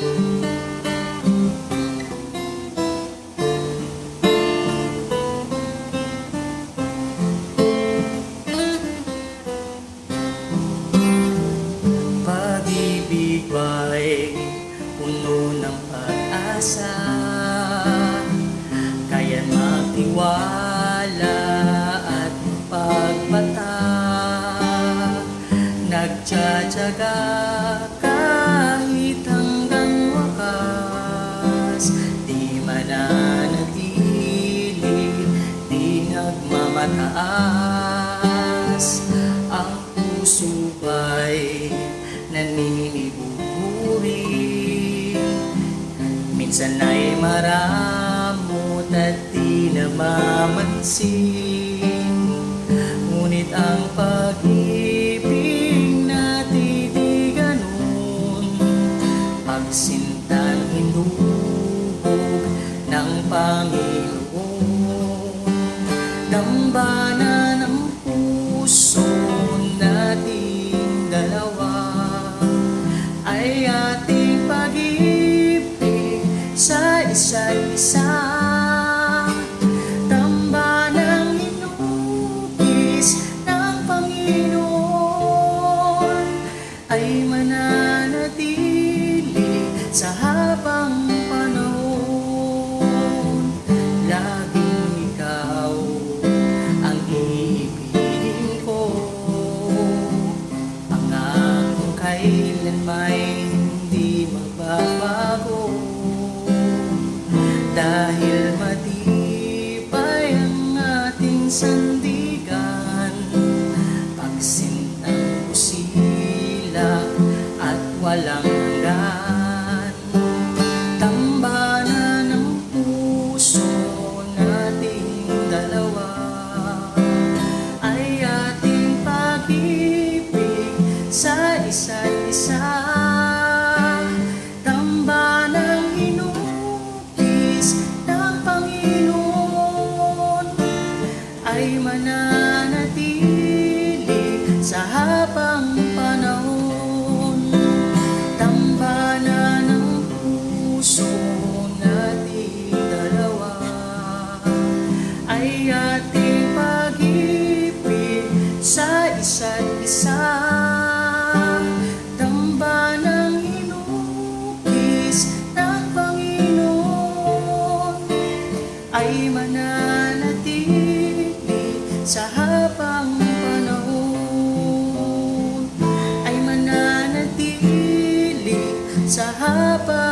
Pag-ibig ba'y puno ng pag-asa, kaya magtiwala at pagmata. Nagtsatsaga kahit hanggang wakas, di mananatili, di nagmamataas. Ang puso ba'y naninibuburi, minsan ay maramot at di namamansin. Ngunit ang pag-ibig natin di ganun, pagsintang hinubog ng Panginoon. Dambana ng puso nating dalawa ay ating pag-ibig sa isa't isa. Tambanang inubis ng Panginoon ay mananatili sa habang panahon. Laging ikaw ang iibigin ko, pangakong kailanmay hindi magbabago. Dahil matibay ang ating sandigan, pagsintang busilak at walang hanggan. Tambanan ng puso nating dalawa ay ating pag-ibig sa isa't isa. Tambanang inubis ng Panginoon ay mananatili sa habang panahon. Tambanan ng puso nating dalawa ay ating pag-ibig sa isa't isa. Tambanang inubis ng Panginoon ay mananatili sa habang panahon, ay mananatili sa habang